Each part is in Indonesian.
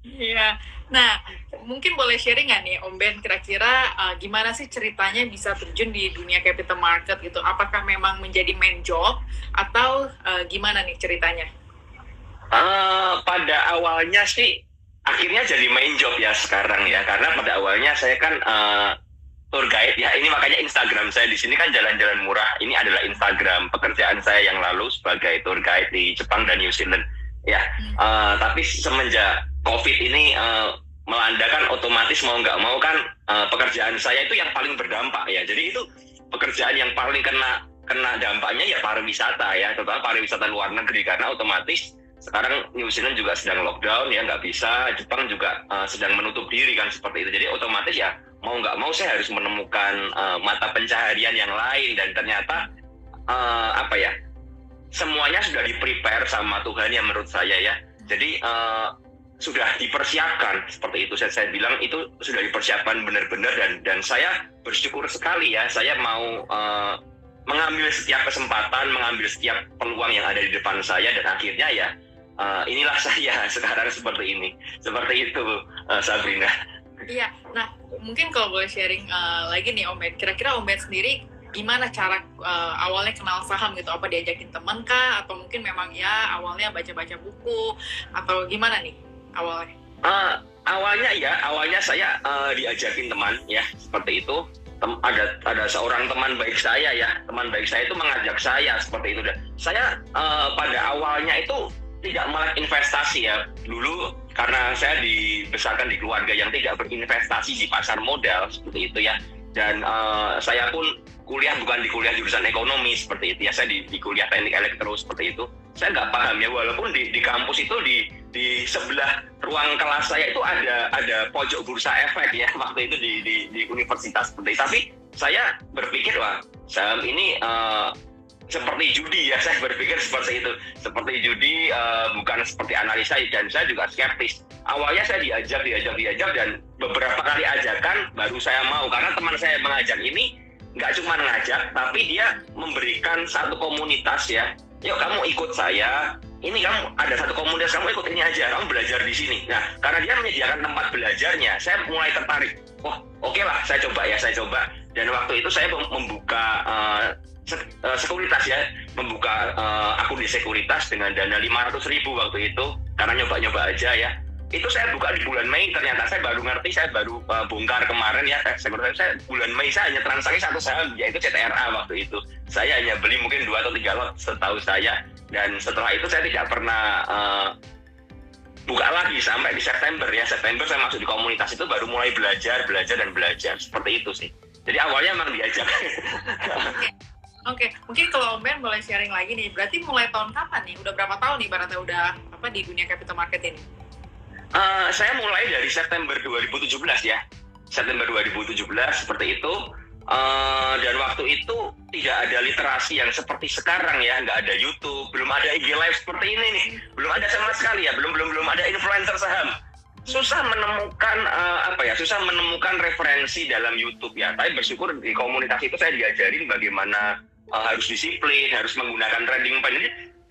Iya. Nah, mungkin boleh sharing nggak nih, Om Ben, kira-kira gimana sih ceritanya bisa terjun di dunia capital market gitu? Apakah memang menjadi main job atau gimana nih ceritanya? Pada awalnya sih akhirnya jadi main job ya sekarang ya, karena pada awalnya saya kan tour guide ya. Ini makanya Instagram saya di sini kan jalan-jalan murah. Ini adalah Instagram pekerjaan saya yang lalu sebagai tour guide di Jepang dan New Zealand ya. Tapi semenjak COVID ini melanda kan, otomatis mau nggak mau kan pekerjaan saya itu yang paling berdampak ya. Jadi itu pekerjaan yang paling kena kena dampaknya ya pariwisata ya, terutama pariwisata luar negeri, karena otomatis sekarang New Zealand juga sedang lockdown ya, nggak bisa. Jepang juga sedang menutup diri kan, seperti itu. Jadi otomatis ya mau nggak mau saya harus menemukan mata pencaharian yang lain. Dan ternyata apa ya, semuanya sudah di prepare sama Tuhan ya menurut saya ya. Jadi sudah dipersiapkan seperti itu. Saya bilang itu sudah dipersiapkan benar-benar, dan saya bersyukur sekali ya. Saya mau mengambil setiap kesempatan, mengambil setiap peluang yang ada di depan saya, dan akhirnya ya inilah saya sekarang seperti ini. Seperti itu, Sabrina. Iya. Nah, mungkin kalau boleh sharing lagi nih, Om Ben, kira-kira Om Ben sendiri gimana cara awalnya kenal saham gitu? Apa diajakin temen kah? Atau mungkin memang ya awalnya baca-baca buku? Atau gimana nih awalnya? Awalnya saya diajakin teman ya, seperti itu. Ada seorang teman baik saya ya, teman baik saya itu mengajak saya seperti itu. Dan saya pada awalnya itu tidak melek investasi ya dulu, karena saya dibesarkan di keluarga yang tidak berinvestasi di pasar modal seperti itu ya. Dan saya pun bukan di kuliah jurusan ekonomi seperti itu ya, saya di kuliah teknik elektro seperti itu. Saya nggak paham ya, walaupun di kampus itu di sebelah ruang kelas saya itu ada pojok bursa efek ya waktu itu di universitas seperti itu. Tapi saya berpikir, wah, saham ini seperti judi ya, saya berpikir seperti itu, seperti judi, bukan seperti analisa. Dan saya juga skeptis. Awalnya saya diajak, dan beberapa kali ajakan baru saya mau, karena teman saya mengajak ini nggak cuma ngajak, tapi dia memberikan satu komunitas ya. Yuk kamu ikut saya, ini kamu ada satu komunitas, kamu ikut ini aja, kamu belajar di sini. Nah, karena dia menyediakan tempat belajarnya, saya mulai tertarik. Wah, oke lah, saya coba. Dan waktu itu saya membuka sekuritas ya, membuka akun di sekuritas dengan dana 500.000 waktu itu, karena nyoba-nyoba aja ya. Itu saya buka di bulan Mei, ternyata saya baru ngerti, saya baru bongkar kemarin ya. Saya bulan Mei saya hanya transaksi satu saham, yaitu CTRA waktu itu. Saya hanya beli mungkin 2 atau 3 lot setahu saya, dan setelah itu saya tidak pernah buka lagi sampai di September ya. September saya masuk di komunitas itu, baru mulai belajar seperti itu sih. Jadi awalnya memang diajak. Oke, mungkin kalau Om Ben boleh sharing lagi nih, berarti mulai tahun kapan nih? Udah berapa tahun nih ibaratnya udah apa di dunia capital market ini? Saya mulai dari September 2017 ya. September 2017 seperti itu. Dan waktu itu tidak ada literasi yang seperti sekarang ya, nggak ada YouTube, belum ada IG live seperti ini nih, belum ada sama sekali ya, belum ada influencer saham. Susah menemukan susah menemukan referensi dalam YouTube ya. Tapi bersyukur di komunitas itu saya diajarin bagaimana harus disiplin, harus menggunakan trading plan.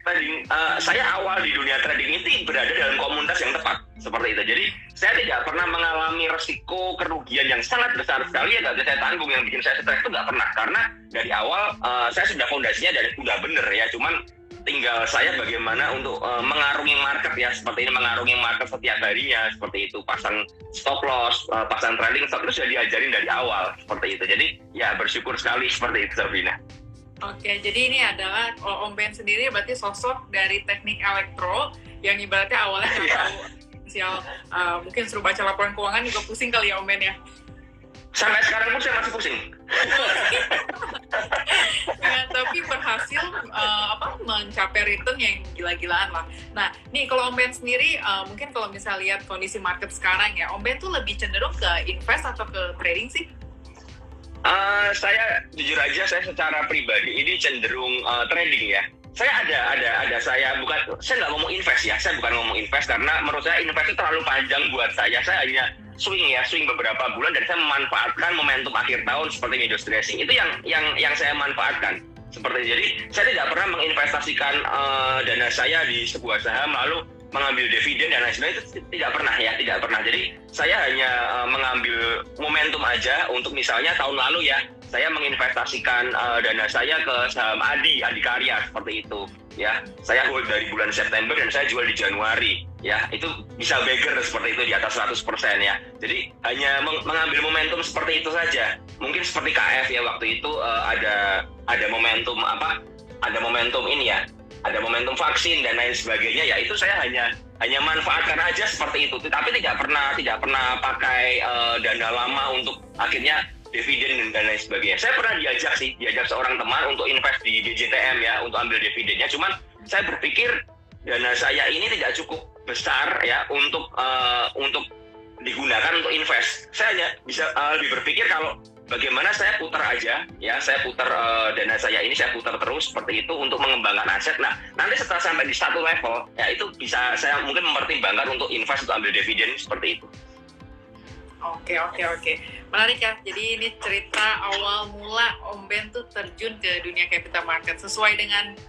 Jadi saya awal di dunia trading itu berada dalam komunitas yang tepat seperti itu. Jadi saya tidak pernah mengalami resiko kerugian yang sangat besar sekali ya, nggak bisa saya tanggung. Yang bikin saya stres itu nggak pernah, karena dari awal saya sudah fondasinya dari udah bener ya. Cuman tinggal saya bagaimana untuk mengarungi market ya, seperti ini, mengarungi market setiap harinya seperti itu, pasang stop loss, pasang trading stop, itu sudah diajarin dari awal seperti itu. Jadi ya bersyukur sekali seperti itu, Sabrina. Oke, jadi ini adalah Om Ben sendiri berarti sosok dari teknik elektro yang ibaratnya awalnya nggak tahu finansial, mungkin suruh baca laporan keuangan juga pusing kali ya Om Ben ya. Sampai sekarang pun saya masih pusing. Ya, tapi berhasil mencapai return yang gila-gilaan lah. Nah, nih kalau Om Ben sendiri, mungkin kalau misalnya lihat kondisi market sekarang ya, Om Ben tuh lebih cenderung ke invest atau ke trading sih? Saya jujur aja, saya secara pribadi ini cenderung trading ya. Saya saya nggak ngomong invest ya, saya bukan ngomong invest, karena menurut saya invest itu terlalu panjang buat saya. Saya hanya swing beberapa bulan, dan saya memanfaatkan momentum akhir tahun seperti windows dressing. Itu yang saya manfaatkan seperti. Jadi saya tidak pernah menginvestasikan dana saya di sebuah saham lalu mengambil dividen dan lain sebagainya itu tidak pernah ya, tidak pernah. Jadi saya hanya mengambil momentum aja untuk misalnya tahun lalu ya, saya menginvestasikan dana saya ke saham Adi Karya seperti itu ya. Saya hold dari bulan September dan saya jual di Januari ya. Itu bisa beggar seperti itu di atas 100% ya. Jadi hanya mengambil momentum seperti itu saja. Mungkin seperti KF ya waktu itu ada momentum apa? Ada momentum ini ya. Ada momentum vaksin dan lain sebagainya ya, itu saya hanya manfaatkan aja seperti itu, tapi tidak pernah pakai dana lama untuk akhirnya dividen dan lain sebagainya. Saya pernah diajak seorang teman untuk invest di DJTM ya, untuk ambil dividennya, cuman saya berpikir dana saya ini tidak cukup besar ya untuk digunakan untuk invest. Saya hanya bisa lebih berpikir kalau bagaimana saya putar aja ya, saya putar dana saya ini, saya putar terus seperti itu untuk mengembangkan aset. Nah, nanti setelah sampai di satu level ya, itu bisa saya mungkin mempertimbangkan untuk invest, untuk ambil dividen seperti itu. Oke. Menarik ya. Jadi ini cerita awal mula Om Ben tuh terjun ke dunia capital market sesuai dengan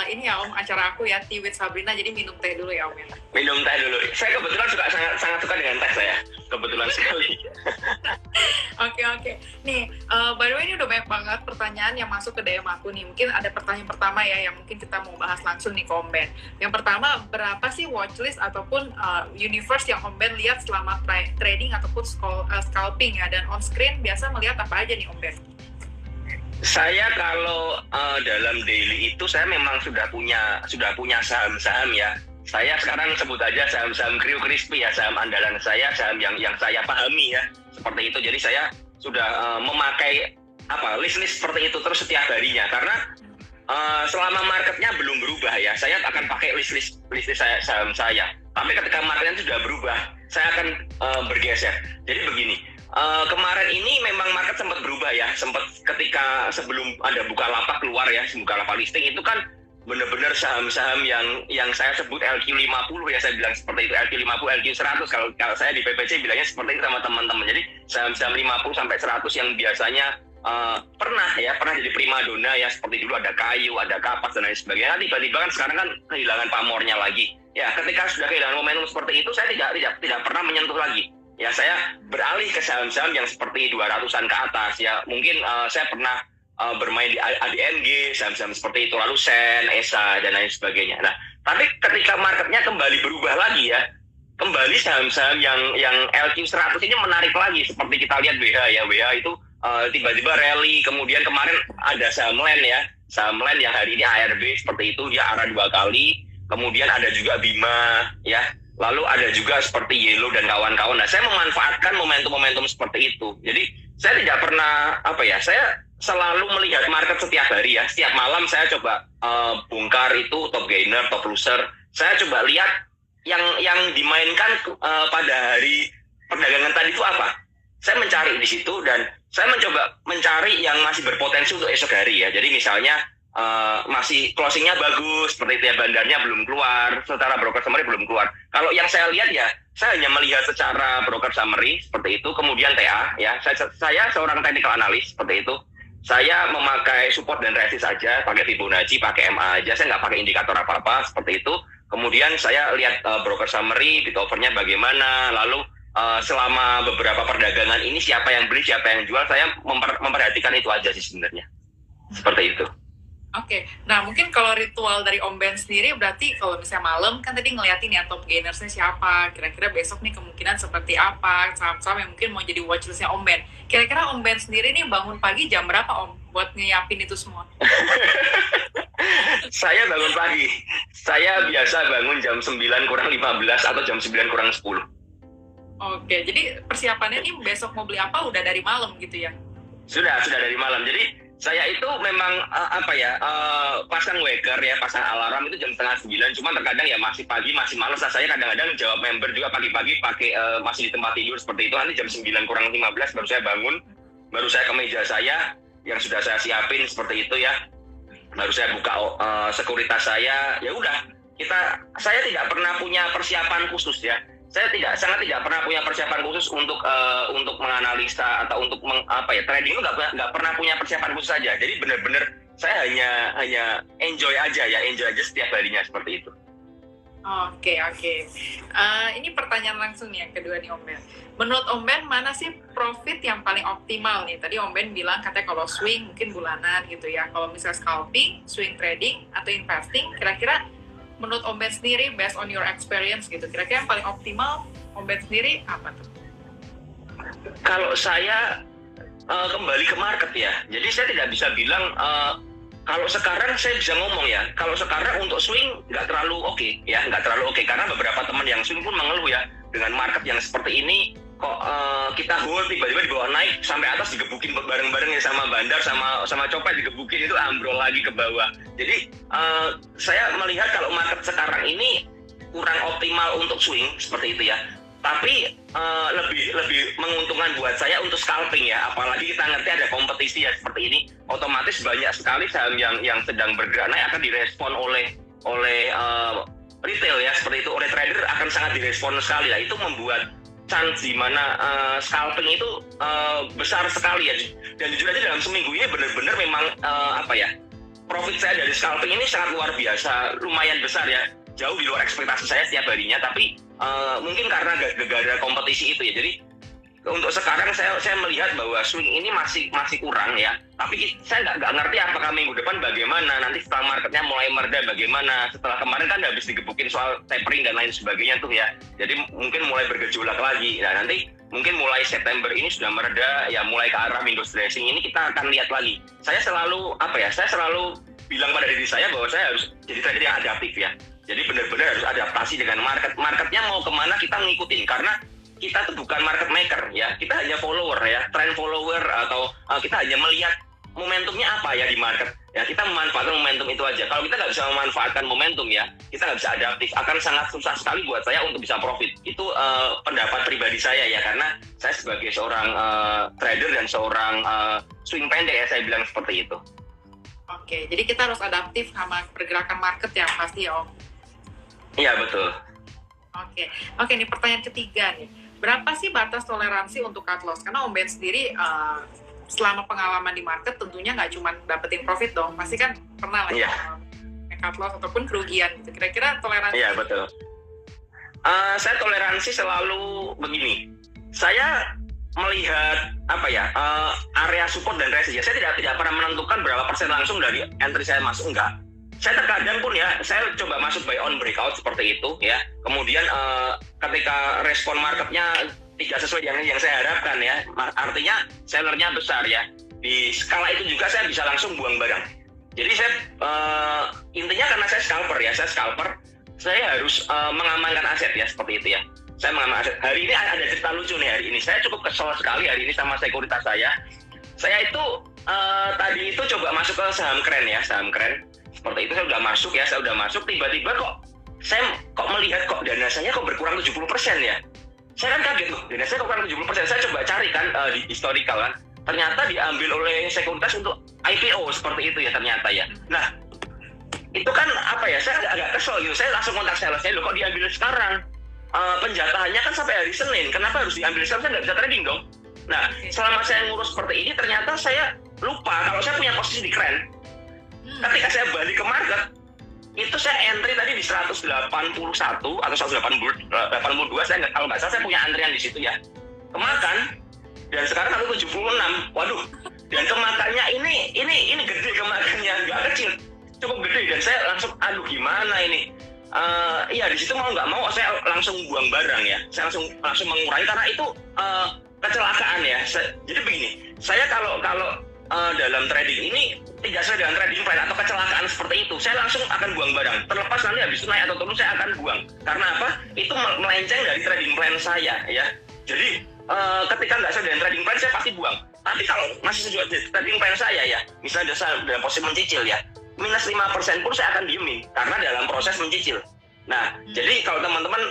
ini ya Om, acara aku ya, Tea with Sabrina. Jadi minum teh dulu ya Om ya. Minum teh dulu. Saya kebetulan sangat suka dengan teh saya. Kebetulan sekali. Oke. Nih, by the way ini udah banyak banget pertanyaan yang masuk ke DM aku nih. Mungkin ada pertanyaan pertama ya yang mungkin kita mau bahas langsung nih ke Om Ben. Yang pertama, berapa sih watchlist ataupun universe yang Om Ben lihat selama trading ataupun scalping ya? Dan on screen biasa melihat apa aja nih Om Ben? Saya kalau dalam daily itu saya memang sudah punya saham-saham ya. Saya sekarang sebut aja saham-saham Crew Crispy ya, saham andalan saya, saham yang saya pahami ya, seperti itu. Jadi saya sudah memakai list seperti itu terus setiap harinya, karena selama marketnya belum berubah ya, saya akan pakai list saya, saham saya. Tapi ketika marketnya sudah berubah, saya akan bergeser. Jadi begini, kemarin ini memang market sempat berubah ya, sempat ketika sebelum ada Bukalapak keluar ya, Bukalapak listing itu kan benar-benar saham-saham yang saya sebut LQ50 ya, saya bilang seperti itu, LQ50, LQ100 kalau saya di PPC bilangnya seperti itu sama teman-teman. Jadi saham-saham 50 sampai 100 yang biasanya pernah jadi primadona ya, seperti dulu ada Kayu, ada Kapas dan lain sebagainya. Tiba-tiba kan sekarang kan kehilangan pamornya lagi. Ya, ketika sudah kehilangan momentum seperti itu, saya tidak pernah menyentuh lagi. Ya, saya beralih ke saham-saham yang seperti 200-an ke atas ya. Mungkin saya pernah bermain di ADNG, saham-saham seperti itu, lalu Sen, ESA dan lain sebagainya. Nah, tapi ketika marketnya kembali berubah lagi ya, kembali saham-saham yang LQ100 ini menarik lagi, seperti kita lihat WH ya, WH itu tiba-tiba rally, kemudian kemarin ada saham LAN ya, saham LAN yang hari ini ARB seperti itu, dia arah 2 kali, kemudian ada juga Bima ya, lalu ada juga seperti Yellow dan kawan-kawan. Nah, saya memanfaatkan momentum-momentum seperti itu. Jadi saya tidak pernah saya selalu melihat market setiap hari ya. Setiap malam saya coba bongkar itu top gainer, top loser. Saya coba lihat yang dimainkan pada hari perdagangan tadi itu apa. Saya mencari di situ dan saya mencoba mencari yang masih berpotensi untuk esok hari ya. Jadi misalnya masih closingnya bagus, seperti itu ya, bandarnya belum keluar, secara broker summary belum keluar. Kalau yang saya lihat ya, saya hanya melihat secara broker summary seperti itu, kemudian TA ya. Saya seorang technical analyst seperti itu. Saya memakai support dan resist saja, pakai Fibonacci, pakai MA aja, saya nggak pakai indikator apa-apa seperti itu. Kemudian saya lihat broker summary, bid offer-nya bagaimana, lalu selama beberapa perdagangan ini siapa yang beli, siapa yang jual, saya memperhatikan itu aja sih sebenarnya. Seperti itu. Oke, nah mungkin kalau ritual dari Om Ben sendiri berarti kalau misalnya malam kan tadi ngeliatin ya top gainersnya siapa, kira-kira besok nih kemungkinan seperti apa, saham-saham yang mungkin mau jadi watchlistnya Om Ben. Kira-kira Om Ben sendiri nih bangun pagi jam berapa Om buat nyiapin itu semua? Saya bangun pagi, saya biasa bangun jam 9 kurang 15 atau jam 9 kurang 10. Oke, jadi persiapannya nih besok mau beli apa udah dari malam gitu ya? Sudah dari malam, jadi saya itu memang pasang waker ya, pasang alarm itu jam 8:30, cuma terkadang ya masih pagi, masih malas. Saya kadang-kadang jawab member juga pagi-pagi pakai masih di tempat tidur seperti itu. Nanti jam 9 kurang 15 baru saya bangun, baru saya ke meja saya yang sudah saya siapin seperti itu ya. Baru saya buka sekuritas saya, ya udah. Saya tidak pernah punya persiapan khusus ya. Saya sangat tidak pernah punya persiapan khusus untuk menganalisa atau untuk trading itu nggak pernah punya persiapan khusus saja. Jadi benar-benar saya hanya enjoy aja setiap harinya seperti itu. Oke. Ini pertanyaan langsung nih yang kedua nih Om Ben. Menurut Om Ben, mana sih profit yang paling optimal nih? Tadi Om Ben bilang katanya kalau swing mungkin bulanan gitu ya. Kalau misalnya scalping, swing trading, atau investing, kira-kira menurut Om Ben sendiri, based on your experience gitu, kira-kira yang paling optimal Om Ben sendiri apa tuh? Kalau saya kembali ke market ya, jadi saya tidak bisa bilang kalau sekarang saya bisa ngomong ya, kalau sekarang untuk swing nggak terlalu oke ya, nggak terlalu oke karena beberapa teman yang swing pun mengeluh ya dengan market yang seperti ini kok kita hold tiba-tiba dibawa naik sampai atas digebukin bareng-bareng ya sama bandar sama copet digebukin itu ambrol lagi ke bawah. Jadi saya melihat kalau market sekarang ini kurang optimal untuk swing seperti itu ya. Tapi lebih menguntungkan buat saya untuk scalping ya, apalagi kita ngerti ada kompetisi ya seperti ini, otomatis banyak sekali saham yang sedang bergerak naik akan direspon oleh retail ya seperti itu, oleh trader akan sangat direspon sekali lah. Itu membuat chance di mana scalping itu besar sekali ya. Dan jujur aja dalam seminggu ini benar-benar memang profit saya dari scalping ini sangat luar biasa, lumayan besar ya, jauh di luar ekspektasi saya setiap harinya. Tapi mungkin karena gara-gara kompetisi itu ya, jadi untuk sekarang saya melihat bahwa swing ini masih kurang ya. Tapi saya nggak ngerti apakah minggu depan bagaimana, nanti setelah marketnya mulai mereda bagaimana. Setelah kemarin kan habis digebukin soal tapering dan lain sebagainya tuh ya, jadi mungkin mulai bergejolak lagi. Nah nanti mungkin mulai September ini sudah mereda ya, mulai ke arah windows dressing ini kita akan lihat lagi. Saya selalu bilang pada diri saya bahwa saya harus jadi trader yang adaptif ya. Jadi benar-benar harus adaptasi dengan marketnya mau kemana kita ngikutin, karena kita tuh bukan market maker ya, kita hanya follower ya, trend follower, atau kita hanya melihat momentumnya apa ya di market ya, kita memanfaatkan momentum itu aja. Kalau kita nggak bisa memanfaatkan momentum ya, kita nggak bisa adaptif, akan sangat susah sekali buat saya untuk bisa profit. Itu pendapat pribadi saya ya, karena saya sebagai seorang trader dan seorang swing pendek ya, saya bilang seperti itu. Oke, jadi kita harus adaptif sama pergerakan market ya pasti ya Om. Iya betul. Oke, nih pertanyaan ketiga nih. Berapa sih batas toleransi untuk cut loss? Karena Om Ben sendiri selama pengalaman di market tentunya nggak cuma dapetin profit dong. Pasti kan pernah lah ya cut loss ataupun kerugian gitu. Kira-kira toleransi? Iya betul. Saya toleransi selalu begini. Saya melihat area support dan resistance. Saya tidak pernah menentukan berapa persen langsung dari entry saya masuk, enggak. Saya terkadang pun ya, saya coba masuk buy on breakout seperti itu ya. Kemudian ketika respon marketnya tidak sesuai dengan yang saya harapkan ya, artinya sellernya besar ya, di skala itu juga saya bisa langsung buang barang. Jadi saya intinya karena saya scalper, saya harus mengamankan aset ya, seperti itu ya. Saya mengamankan aset. Hari ini ada cerita lucu nih hari ini. Saya cukup kesel sekali hari ini sama sekuritas saya. Saya itu tadi itu coba masuk ke saham keren ya, saham keren. Seperti itu saya udah masuk, tiba-tiba saya melihat dana saya berkurang 70% ya. Saya kan kaget loh, dana saya kurang 70%. Saya coba cari kan di historical kan, ternyata diambil oleh sekuritas untuk IPO seperti itu ya ternyata ya. Nah itu kan saya agak kesel gitu. Saya langsung kontak seller saya, loh kok diambil sekarang? Penjatahannya kan sampai hari Senin, kenapa harus diambil sekarang? Saya nggak bisa trading dong. Nah selama saya ngurus seperti ini, ternyata saya lupa kalau saya punya posisi di keren. Ketika saya balik ke market, itu saya entry tadi di 181 atau 182, saya kalau nggak salah saya punya antrian di situ ya. Kemakan, dan sekarang aku 76. Waduh, dan kemakannya ini gede, kemakannya nggak kecil, cukup gede, dan saya langsung aduh gimana ini. Iya di situ mau nggak mau saya langsung buang barang ya. Saya langsung mengurangi karena itu kecelakaan ya. Jadi begini, saya kalau dalam trading ini tidak sesuai dengan trading plan atau kecelakaan seperti itu, saya langsung akan buang barang. Terlepas nanti habis itu naik atau turun, saya akan buang. Karena apa? Itu melenceng dari trading plan saya ya. Jadi ketika nggak sesuai dengan trading plan, saya pasti buang. Tapi kalau masih sesuai dengan trading plan saya ya, misalnya dalam posisi mencicil ya, minus 5% pun saya akan diemin karena dalam proses mencicil. Nah, jadi kalau teman-teman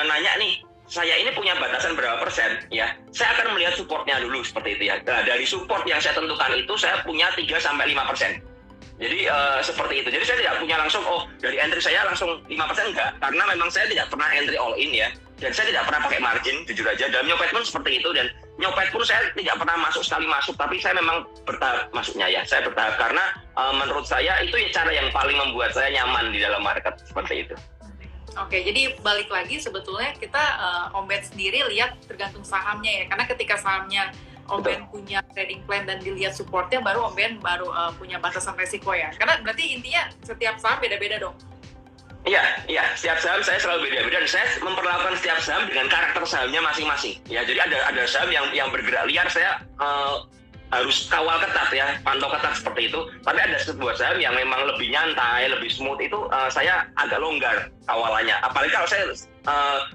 nanya nih, saya ini punya batasan berapa persen ya, saya akan melihat supportnya dulu seperti itu ya. Nah, dari support yang saya tentukan itu saya punya 3-5%. Jadi seperti itu. Jadi saya tidak punya langsung dari entry saya langsung 5% enggak, karena memang saya tidak pernah entry all in ya, dan saya tidak pernah pakai margin jujur aja. Dalam nyopet pun seperti itu, dan nyopet pun saya tidak pernah sekali masuk, tapi saya memang bertahap masuknya ya. Saya bertahap karena menurut saya itu cara yang paling membuat saya nyaman di dalam market seperti itu. Oke, jadi balik lagi sebetulnya kita Om Ben sendiri lihat tergantung sahamnya ya. Karena ketika sahamnya Om Ben punya trading plan dan dilihat supportnya, baru Om Ben baru punya batasan resiko ya. Karena berarti intinya setiap saham beda-beda dong. Iya, setiap saham saya selalu beda-beda dan saya memperlakukan setiap saham dengan karakter sahamnya masing-masing. Ya, jadi ada saham yang bergerak liar saya harus kawal ketat ya, pantau ketat seperti itu. Tapi ada sebuah saham yang memang lebih nyantai, lebih smooth itu saya agak longgar kawalannya. Apalagi kalau saya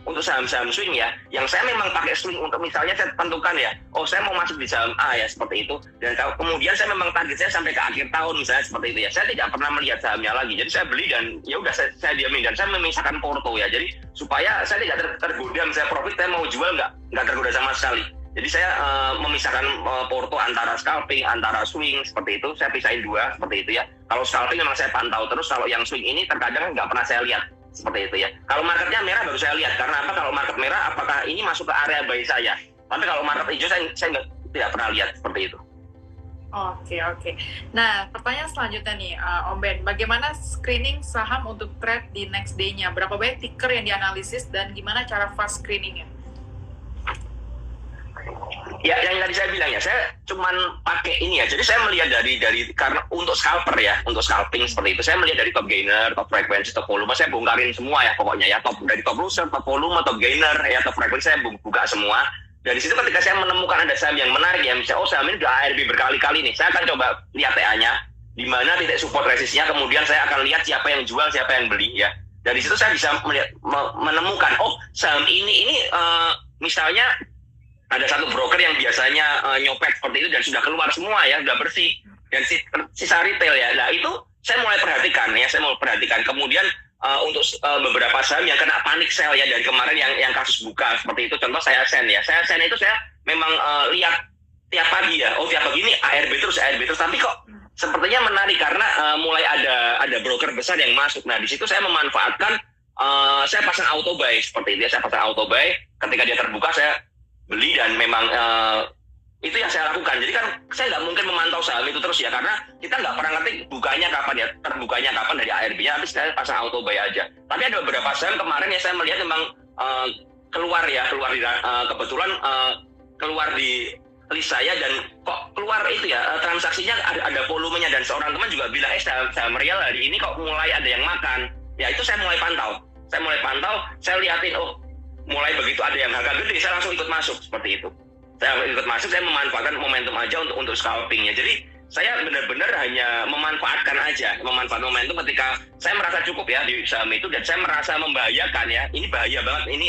untuk saham-saham swing ya, yang saya memang pakai swing untuk misalnya saya tentukan ya, oh saya mau masuk di saham A ya seperti itu. Dan kemudian saya memang target saya sampai ke akhir tahun misalnya seperti itu ya. Saya tidak pernah melihat sahamnya lagi. Jadi saya beli dan ya udah saya diamin dan saya memisahkan porto ya. Jadi supaya saya tidak tergoda, misalnya profit saya mau jual nggak tergoda sama sekali. Jadi saya memisahkan porto antara scalping, antara swing seperti itu. Saya pisahin dua seperti itu ya. Kalau scalping memang saya pantau terus. Kalau yang swing ini terkadang nggak pernah saya lihat seperti itu ya. Kalau marketnya merah baru saya lihat. Karena apa? Kalau market merah apakah ini masuk ke area buy saya? Tapi kalau market hijau saya tidak pernah lihat seperti itu. Oke. Nah, pertanyaan selanjutnya nih, Om Ben, bagaimana screening saham untuk trade di next day-nya? Berapa banyak ticker yang dianalisis dan gimana cara fast screeningnya? Ya, yang tadi saya bilang ya, saya cuman pakai ini ya. Jadi saya melihat dari karena untuk scalper ya, untuk scalping seperti itu, saya melihat dari top gainer, top frequency, top volume, saya bongkarin semua ya pokoknya ya, dari top loser, top volume, top gainer, ya top frequency saya buka semua. Dari situ ketika saya menemukan ada saham yang menarik ya, misalnya oh saham ini udah ARB berkali-kali nih, saya akan coba lihat TA-nya, di mana titik support resistnya, kemudian saya akan lihat siapa yang jual, siapa yang beli ya. Dari situ saya bisa menemukan, oh saham ini misalnya ada satu broker yang biasanya nyopet seperti itu dan sudah keluar semua ya, sudah bersih, dan sisa retail ya. Nah itu saya mulai perhatikan ya, kemudian untuk beberapa saham yang kena panic sell ya dari kemarin yang kasus buka seperti itu, contoh saya Sen itu saya memang lihat tiap pagi ya, oh tiap pagi ini ARB terus, tapi kok sepertinya menarik karena mulai ada broker besar yang masuk. Nah di situ saya memanfaatkan, saya pasang auto buy seperti itu ya, saya pasang auto buy, ketika dia terbuka saya beli dan memang itu yang saya lakukan. Jadi kan saya nggak mungkin memantau saham itu terus ya, karena kita nggak pernah ngerti bukanya kapan ya, terbukanya kapan dari ARB-nya, tapi saya pasang auto buy aja. Tapi ada beberapa saham kemarin ya saya melihat memang keluar di kebetulan keluar di list saya dan kok keluar itu ya, transaksinya ada volumenya, dan seorang teman juga bilang saham real hari ini kok mulai ada yang makan. Ya itu saya mulai pantau, saya liatin, oh mulai begitu ada yang harga gede, saya langsung ikut masuk seperti itu. Saya memanfaatkan momentum aja untuk scalpingnya. Jadi saya benar-benar hanya memanfaatkan momentum ketika saya merasa cukup ya di saham itu, dan saya merasa membahayakan ya, ini bahaya banget, ini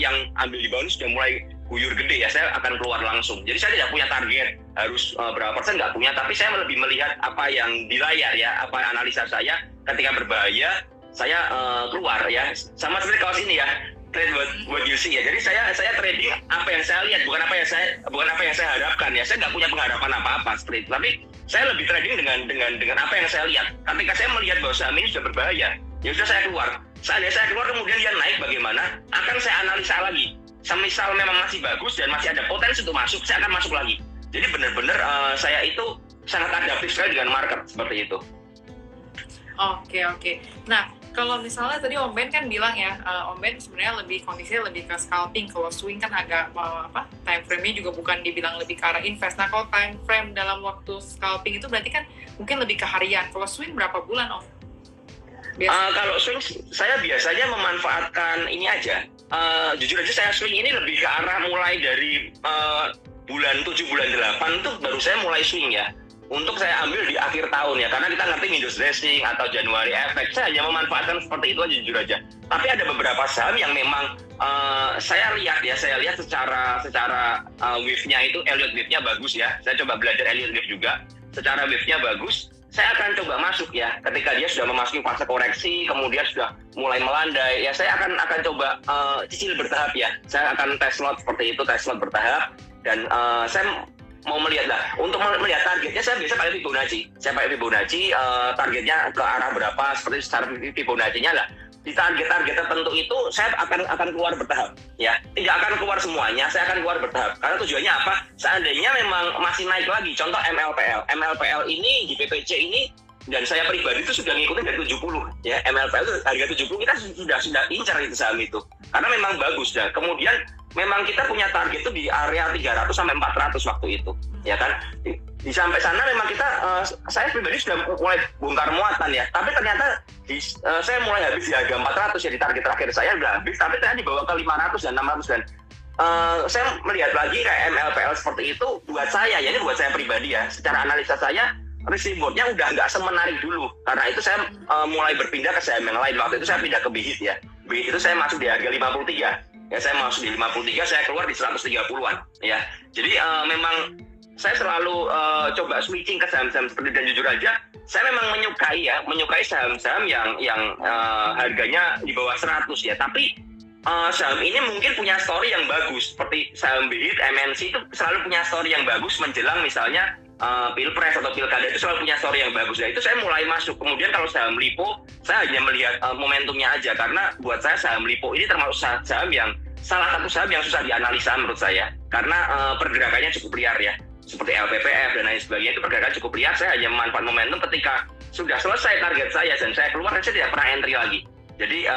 yang ambil di bawah ini sudah mulai guyur gede ya, saya akan keluar langsung. Jadi saya tidak punya target harus berapa persen, nggak punya, tapi saya lebih melihat apa yang di layar ya, apa analisa saya ketika berbahaya, saya keluar ya. Sama seperti kaos ini ya, trade what you see ya. Jadi saya trading apa yang saya lihat, bukan apa yang saya harapkan ya. Saya nggak punya pengharapan apa-apa seperti itu. Tapi saya lebih trading dengan apa yang saya lihat. Ketika saya melihat bahwa saham ini sudah berbahaya, ya sudah saya keluar. Seandainya saya keluar kemudian dia naik bagaimana? Akan saya analisa lagi. Semisal memang masih bagus dan masih ada potensi untuk masuk, saya akan masuk lagi. Jadi benar-benar saya itu sangat adaptif sekali dengan market seperti itu. Oke. Nah, kalau misalnya tadi Om Ben kan bilang ya, Om Ben sebenarnya kondisinya lebih ke scalping. Kalau swing kan agak time frame-nya juga bukan dibilang lebih ke arah invest. Nah, kalau time frame dalam waktu scalping itu berarti kan mungkin lebih ke harian. Kalau swing berapa bulan, Om? Kalau swing saya biasanya memanfaatkan ini aja. Jujur aja saya swing ini lebih ke arah mulai dari bulan 7, bulan 8 tuh baru saya mulai swing ya. Untuk saya ambil di akhir tahun ya, karena kita ngerti Windows dressing atau January effect, saya hanya memanfaatkan seperti itu aja, jujur aja. Tapi ada beberapa saham yang memang saya lihat secara wave-nya itu, Elliott wave-nya bagus ya. Saya coba belajar Elliott wave juga. Secara wave-nya bagus, saya akan coba masuk ya. Ketika dia sudah memasuki fase koreksi, kemudian sudah mulai melandai, ya saya akan coba cicil bertahap ya. Saya akan test lot seperti itu, test lot bertahap, dan saya mau melihat lah. Untuk melihat targetnya saya biasa pakai Fibonacci. Saya pakai Fibonacci, targetnya ke arah berapa, seperti secara Fibonacci-nya lah. Di target-target tertentu itu saya akan keluar bertahap ya. Tidak akan keluar semuanya, saya akan keluar bertahap. Karena tujuannya apa? Seandainya memang masih naik lagi, contoh MLPL ini di PPC ini dan saya pribadi itu sudah ngikutin dari 70 ya, MLPL itu harga 70 kita sudah incar itu saham itu karena memang bagus. Dan kemudian memang kita punya target itu di area 300 sampai 400 waktu itu ya kan. Di sampai sana memang kita saya pribadi sudah mulai bongkar muatan ya, tapi ternyata saya mulai habis di harga 400 ya, di target terakhir saya udah habis, tapi ternyata dibawa ke 500 dan 600. Dan saya melihat lagi kayak MLPL seperti itu buat saya ya, ini buat saya pribadi ya, secara analisa saya risk rewardnya udah nggak semenarik dulu. Karena itu saya mulai berpindah ke saham yang lain. Waktu itu saya pindah ke BIHIT ya. BIHIT itu saya masuk di harga 53 ya, saya masuk di 53, saya keluar di 130-an ya. Jadi memang saya selalu coba switching ke saham-saham seperti, dan jujur aja saya memang menyukai saham-saham yang harganya di bawah 100 ya. Tapi saham ini mungkin punya story yang bagus, seperti saham BIHIT, MNC itu selalu punya story yang bagus menjelang misalnya pilpres atau pilkada, itu selalu punya story yang bagus. Nah itu saya mulai masuk. Kemudian kalau saham LIPO, saya hanya melihat momentumnya aja, karena buat saya saham LIPO ini termasuk saham yang salah satu saham yang susah dianalisa menurut saya, karena pergerakannya cukup liar ya, seperti LPPF dan lain sebagainya, itu pergerakan cukup liar. Saya hanya memanfaat momentum ketika sudah selesai target saya dan saya keluar, saya tidak pernah entry lagi. Jadi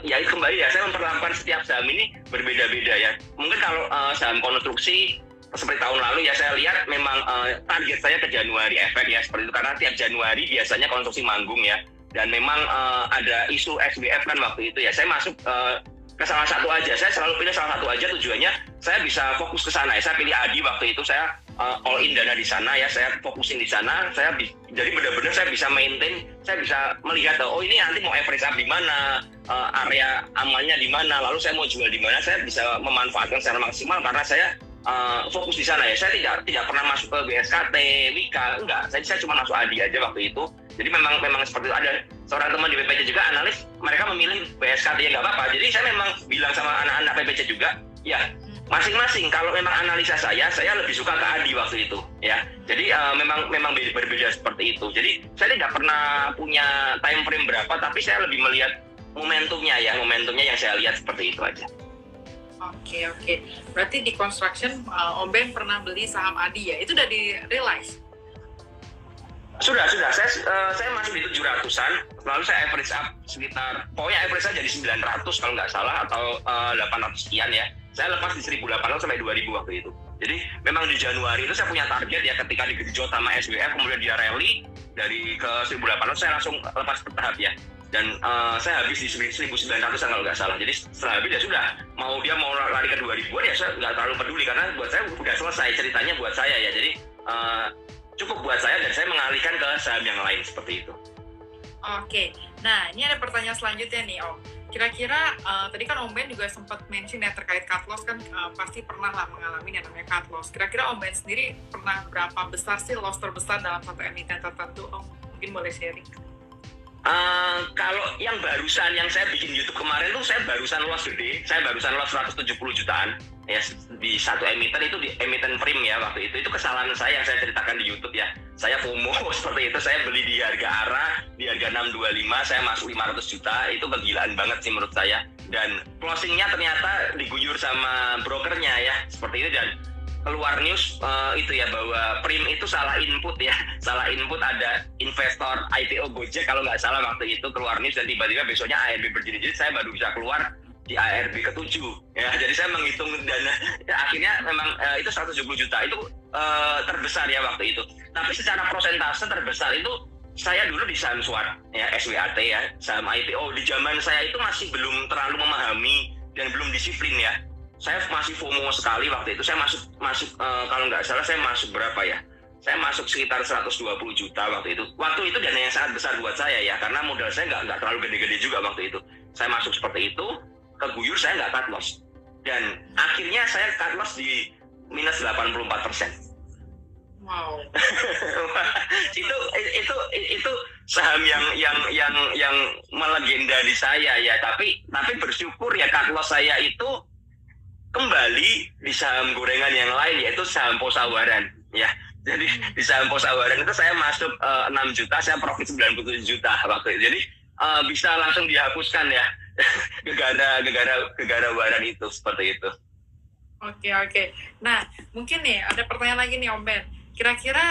ya kembali ya, saya memperlakukan setiap saham ini berbeda-beda ya. Mungkin kalau saham konstruksi seperti tahun lalu ya, saya lihat memang target saya ke Januari efek ya seperti itu, karena tiap Januari biasanya konstruksi manggung ya, dan memang ada isu SBF kan waktu itu ya. Saya masuk ke salah satu aja, saya selalu pilih salah satu aja, tujuannya saya bisa fokus ke sana ya. Saya pilih ADI waktu itu, saya all in dana di sana ya, saya fokusin di sana. Jadi benar-benar saya bisa maintain, saya bisa melihat oh ini nanti mau average up di mana, area amannya di mana, lalu saya mau jual di mana, saya bisa memanfaatkan secara maksimal karena saya fokus di sana ya. Saya tidak pernah masuk ke BSKT, Wika, enggak. Saya cuma masuk ADI aja waktu itu. Jadi memang seperti itu. Ada seorang teman di PPC juga analis, mereka memilih BSKT ya nggak apa-apa. Jadi saya memang bilang sama anak-anak PPC juga, ya masing-masing. Kalau memang analisa saya lebih suka ke ADI waktu itu ya. Jadi memang berbeda seperti itu. Jadi saya tidak pernah punya time frame berapa, tapi saya lebih melihat momentumnya yang saya lihat seperti itu aja. Oke. Berarti di construction Om Ben pernah beli saham ADI ya? Itu udah di realize? Sudah. Saya masuk di 700-an, lalu saya average up sekitar, pokoknya average saya jadi 900 kalau nggak salah, atau 800 sekian ya. Saya lepas di 1.800 sampai 2.000 waktu itu. Jadi memang di Januari itu saya punya target ya, ketika digejot sama SBF, kemudian dia rally dari ke 1.800, saya langsung lepas bertahap ya. Dan saya habis di 1.900 kalau nggak salah. Jadi setelah habis ya sudah, dia mau lari ke 2.000-an ya saya nggak terlalu peduli, karena buat saya udah selesai ceritanya buat saya ya. Jadi cukup buat saya, dan saya mengalihkan ke saham yang lain seperti itu. Oke. Nah, ini ada pertanyaan selanjutnya nih Om. Kira-kira tadi kan Om Ben juga sempat mention ya terkait cut loss kan, pasti pernah lah mengalami yang namanya cut loss. Kira-kira Om Ben sendiri pernah berapa besar sih loss terbesar dalam satu emiten tertentu Om? Mungkin boleh sharing. Kalau yang barusan yang saya bikin YouTube kemarin tuh, saya barusan loss gede. Saya barusan loss 170 jutaan ya di satu emiten, itu di emiten Prim ya waktu itu. Itu kesalahan saya yang saya ceritakan di YouTube ya. Saya FOMO seperti itu, saya beli di harga ARA di harga 625, saya masuk 500 juta. Itu kegilaan banget sih menurut saya. Dan closingnya ternyata diguyur sama brokernya ya seperti itu, dan keluar news itu ya, bahwa Prim itu salah input ya, salah input. Ada investor IPO Gojek kalau nggak salah waktu itu keluar news, dan tiba-tiba besoknya ARB berdiri. Jadi saya baru bisa keluar di ARB ke-7 ya. Jadi saya menghitung dana ya, akhirnya memang itu 170 juta itu terbesar ya waktu itu. Tapi secara prosentase terbesar itu saya dulu di saham SWAT ya, SWAT ya, saham IPO. Di zaman saya itu masih belum terlalu memahami dan belum disiplin ya. Saya masih FOMO sekali waktu itu. Saya masuk kalau nggak salah saya masuk berapa ya? Saya masuk sekitar 120 juta waktu itu. Waktu itu dana yang sangat besar buat saya ya, karena modal saya nggak terlalu gede-gede juga waktu itu. Saya masuk seperti itu, keguyur, saya nggak cut loss. Dan akhirnya saya cut loss di minus 84%. Wow. itu saham yang melegenda di saya ya. Tapi bersyukur ya, cut loss saya itu kembali di saham gorengan yang lain, yaitu saham Posawaran ya. Jadi di saham Posawaran itu saya masuk 6 juta, saya profit 97 juta waktu itu. Jadi bisa langsung dihapuskan ya gegara waran itu seperti itu. Oke. Nah, mungkin nih ada pertanyaan lagi nih Om Ben. kira-kira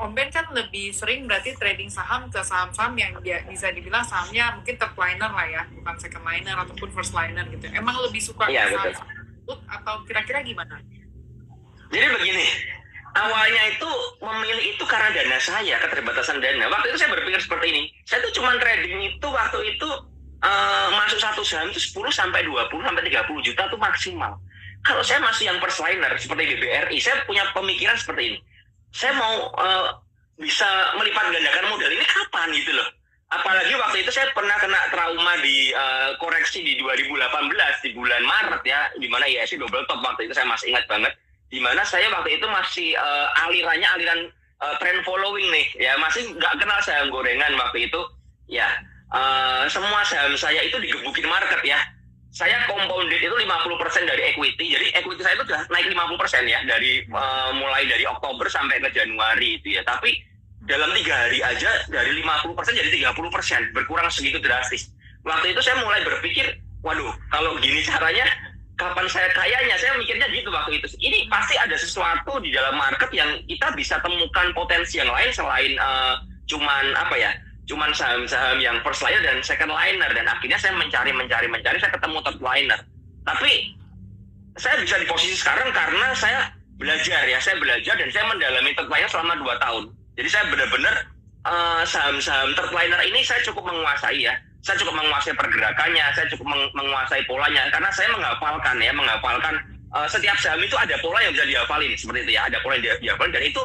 Om Ben kan lebih sering berarti trading saham ke saham-saham yang bisa dibilang sahamnya mungkin third liner lah ya, bukan second liner ataupun first liner gitu. Emang lebih suka Iya, ke betul. saham tersebut atau kira-kira gimana? Jadi begini, awalnya itu memilih itu karena dana saya, keterbatasan dana. Waktu itu saya berpikir seperti ini, saya tuh cuma trading itu waktu itu masuk satu saham itu 10 sampai 20 sampai 30 juta tuh maksimal. Kalau saya masih yang first liner seperti BBRI, saya punya pemikiran seperti ini. Saya mau bisa melipat gandakan modal ini kapan gitu loh. Apalagi waktu itu saya pernah kena trauma di koreksi di 2018 di bulan Maret ya, di mana ISG double top waktu itu saya masih ingat banget. Di mana saya waktu itu masih aliran trend following nih ya, masih nggak kenal saham gorengan waktu itu ya. Semua saham saya itu digebukin market ya. Saya compounded itu 50% dari equity. Jadi equity saya itu sudah naik 50% ya dari mulai dari Oktober sampai ke Januari itu ya. Tapi dalam 3 hari aja dari 50% jadi 30%, berkurang segitu drastis. Waktu itu saya mulai berpikir, waduh, kalau gini caranya kapan saya kayanya? Saya mikirnya gitu waktu itu. Ini pasti ada sesuatu di dalam market yang kita bisa temukan potensi yang lain selain cuman saham-saham yang first liner dan second liner, dan akhirnya saya mencari saya ketemu third liner. Tapi saya bisa di posisi sekarang karena saya belajar dan saya mendalami third liner selama 2 tahun. Jadi saya benar-benar saham-saham third liner ini saya cukup menguasai ya. Saya cukup menguasai pergerakannya, saya cukup menguasai polanya karena saya menghafalkan setiap saham itu ada pola yang bisa dihafalin seperti itu ya, ada pola yang dihafalin, dan itu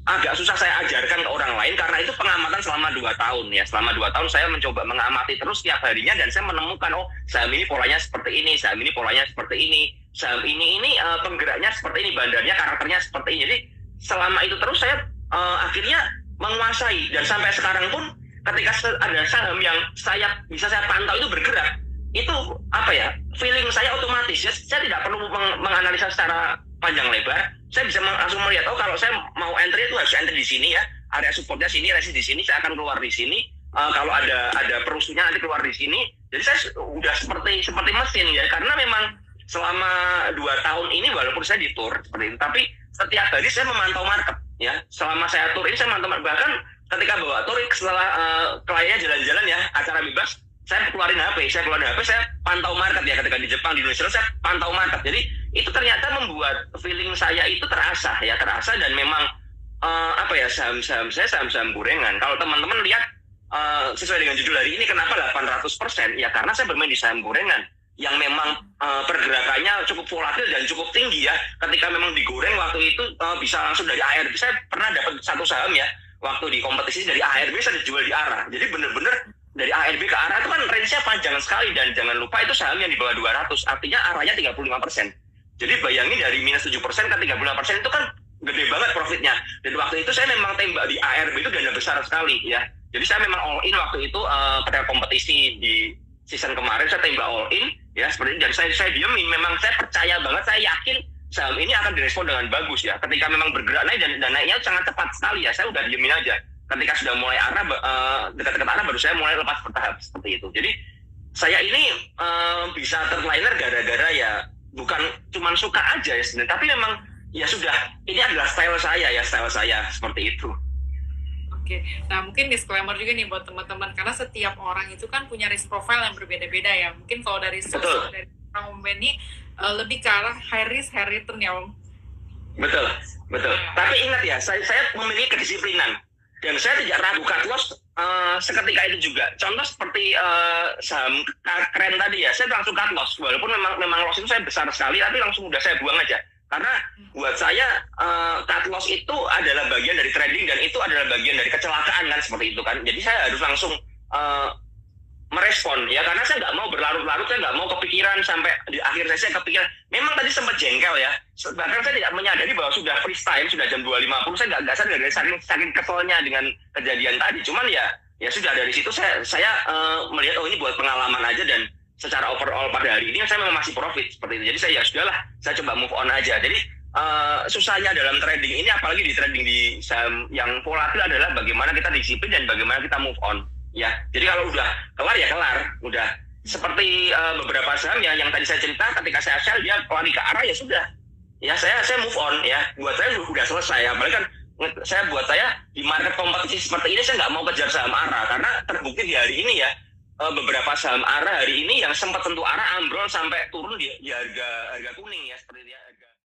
agak susah saya ajarkan ke orang lain karena itu pengamatan selama 2 tahun ya. Selama 2 tahun saya mencoba mengamati terus setiap harinya dan saya menemukan saham ini polanya seperti ini, saham ini polanya seperti ini, saham ini penggeraknya seperti ini, bandarnya karakternya seperti ini. Jadi selama itu terus saya akhirnya menguasai, dan sampai sekarang pun ketika ada saham yang bisa saya pantau itu bergerak, itu feeling saya otomatis ya, saya tidak perlu menganalisa secara panjang lebar. Saya bisa langsung melihat, kalau saya mau entry itu harus entry di sini ya, area supportnya sini, resist di sini, saya akan keluar di sini. Kalau ada perusuhnya nanti keluar di sini. Jadi saya udah seperti mesin ya, karena memang selama 2 tahun ini walaupun saya di tour seperti itu, tapi setiap hari saya memantau market ya. Selama saya tour ini saya memantau market, bahkan ketika bawa tour setelah kliennya jalan-jalan ya, acara bebas, saya keluarin HP, saya pantau market ya. Ketika di Jepang, di Indonesia, saya pantau market. Jadi itu ternyata membuat feeling saya itu terasa, dan memang saham-saham saya saham-saham gorengan. Kalau teman-teman lihat sesuai dengan judul hari ini, kenapa 800%? Ya karena saya bermain di saham gorengan yang memang pergerakannya cukup volatil dan cukup tinggi ya. Ketika memang digoreng waktu itu bisa langsung dari ARB. Saya pernah dapat satu saham ya, waktu di kompetisi dari ARB saya dijual di ARA. Jadi benar-benar dari ARB ke ARA itu kan range-nya panjang sekali, dan jangan lupa itu saham yang di bawah 200, artinya ARA-nya 35%. Jadi bayangin dari minus 7% ke 35% itu kan gede banget profitnya. Dan waktu itu saya memang tembak di ARB itu dana besar sekali ya. Jadi saya memang all in waktu itu pada kompetisi di season kemarin, saya tembak all in ya seperti itu. Dan saya diemin, memang saya percaya banget, saya yakin saham ini akan direspon dengan bagus ya. Ketika memang bergerak naik dan naiknya sangat cepat sekali ya, saya udah diemin aja. Ketika sudah mulai arah dekat-dekat arah, baru saya mulai lepas bertahap seperti itu. Jadi saya ini bisa terliner gara-gara ya bukan cuma suka aja ya sebenarnya, tapi memang ya sudah, ini adalah style saya seperti itu. Oke, nah mungkin disclaimer juga nih buat teman-teman, karena setiap orang itu kan punya risk profile yang berbeda-beda ya. Mungkin kalau dari sosok dari Om Ben ini lebih ke arah high risk high return ya Om. Betul. Tapi ingat ya, saya memiliki kedisiplinan. Dan saya tidak ragu cut loss seketika itu juga. Contoh seperti saham keren tadi ya, saya langsung cut loss. Walaupun memang loss itu saya besar sekali, tapi langsung udah saya buang aja. Karena buat saya cut loss itu adalah bagian dari trading, dan itu adalah bagian dari kecelakaan kan, seperti itu kan. Jadi saya harus langsung merespon ya, karena saya nggak mau berlarut-larut, saya nggak mau kepikiran sampai di akhir saya kepikiran. Memang tadi sempat jengkel ya, bahkan saya tidak menyadari bahwa sudah freestyle, sudah jam 2.50, saya nggak sadar dari saking keselnya dengan kejadian tadi. Cuman ya sudah, dari situ saya melihat ini buat pengalaman aja, dan secara overall pada hari ini saya memang masih profit seperti itu. Jadi saya ya sudahlah, saya coba move on aja. Jadi susahnya dalam trading ini, apalagi di trading di saham yang volatil, adalah bagaimana kita disiplin dan bagaimana kita move on. Ya, jadi kalau udah kelar ya kelar, udah seperti beberapa saham ya yang tadi saya cerita, ketika saya sell dia lari ke arah ya sudah, ya saya move on ya, buat saya udah selesai. Apalagi kan saya di market kompetisi seperti ini saya nggak mau kejar saham ARA karena terbukti di hari ini ya beberapa saham ARA hari ini yang sempat tentu arah ambrol sampai turun di harga kuning ya seperti itu ya.